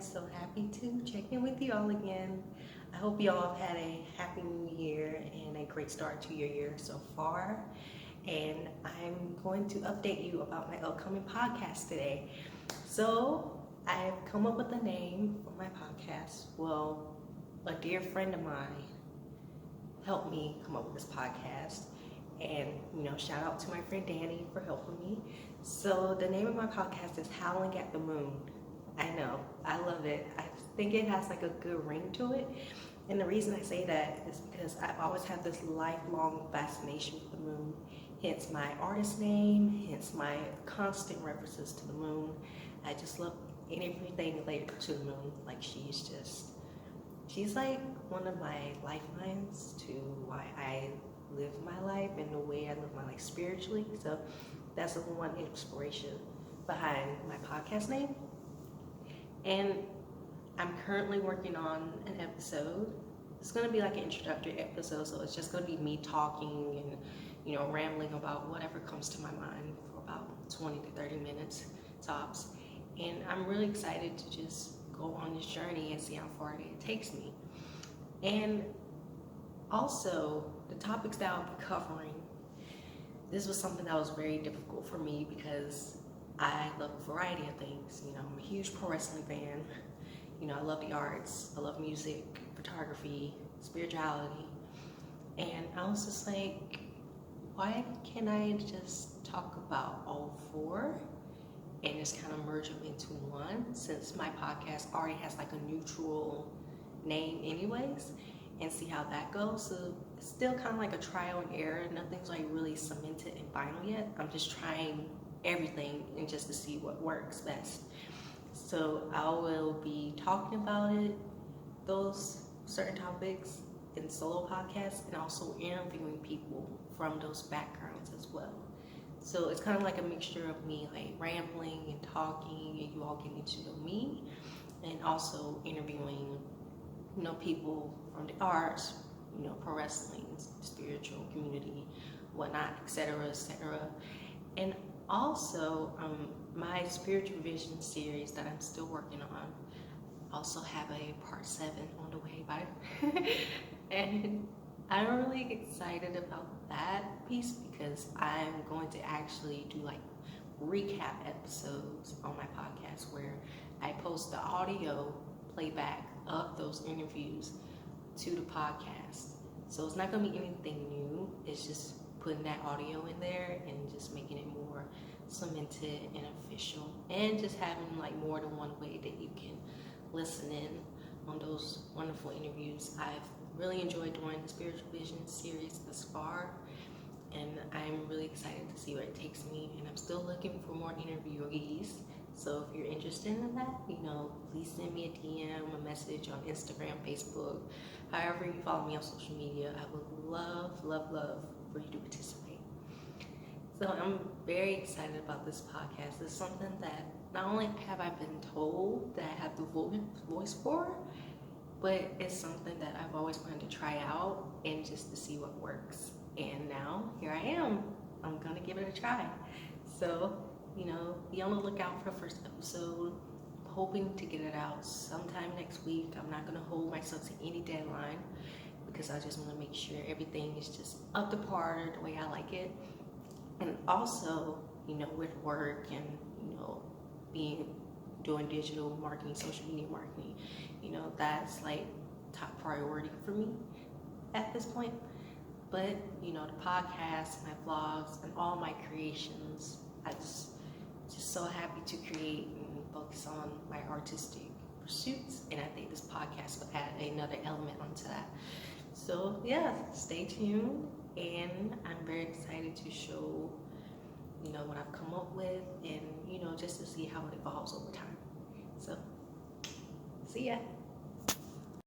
So happy to check in with you all again. I hope you all had a happy new year and a great start to your year so far. And I'm going to update you about my upcoming podcast today. So I've come up with a name for my podcast. Well, a dear friend of mine helped me come up with this podcast. And, shout out to my friend Danny for helping me. So the name of my podcast is Howling at the Moon. I know, I love it. I think it has like a good ring to it. And the reason I say that is because I've always had this lifelong fascination with the moon. Hence my artist name, hence my constant references to the moon. I just love everything related to the moon. Like she's like one of my lifelines to why I live my life and the way I live my life spiritually. So that's the one inspiration behind my podcast name. And I'm currently working on an episode. It's going to be like an introductory episode, so it's just going to be me talking and, rambling about whatever comes to my mind for about 20 to 30 minutes tops. And I'm really excited to just go on this journey and see how far it takes me. And also, the topics that I'll be covering, this was something that was very difficult for me because I love a variety of things. I'm a huge pro wrestling fan. I love the arts. I love music, photography, spirituality. And I was just like, why can't I just talk about all four and just kind of merge them into one, since my podcast already has like a neutral name anyways, and see how that goes. So it's still kind of like a trial and error. Nothing's like really cemented and final yet. I'm just trying everything and just to see what works best. So I will be talking about those certain topics in solo podcasts, and also interviewing people from those backgrounds as well. So it's kind of like a mixture of me like rambling and talking and you all getting to know me, and also interviewing people from the arts, pro wrestling, spiritual community, whatnot, etc., etc. And also, my spiritual vision series that I'm still working on also have a part 7 on the way by. And I'm really excited about that piece because I'm going to actually do like recap episodes on my podcast where I post the audio playback of those interviews to the podcast. So it's not going to be anything new. It's just putting that audio in there and just making it more cemented and official, and just having like more than one way that you can listen in on those wonderful interviews. I've really enjoyed doing the Spiritual Vision series thus far, and I'm really excited to see where it takes me, and I'm still looking for more interviewees. So if you're interested in that, please send me a DM, a message on Instagram, Facebook, however you follow me on social media. I would love, love, love for you to participate. So I'm very excited about this podcast. It's something that not only have I been told that I have the voice for, but it's something that I've always wanted to try out and just to see what works. And now here I am. I'm gonna give it a try. So, be on the lookout for the first episode. I'm hoping to get it out sometime next week. I'm not gonna hold myself to any deadline because I just want to make sure everything is just up to par the way I like it. And also, with work and, doing digital marketing, social media marketing, that's like top priority for me at this point. But, the podcast, my vlogs, and all my creations, I just so happy to create and focus on my artistic pursuits. And I think this podcast will add another element onto that. So yeah, stay tuned, and I'm very excited to show, what I've come up with, and, just to see how it evolves over time. So, see ya.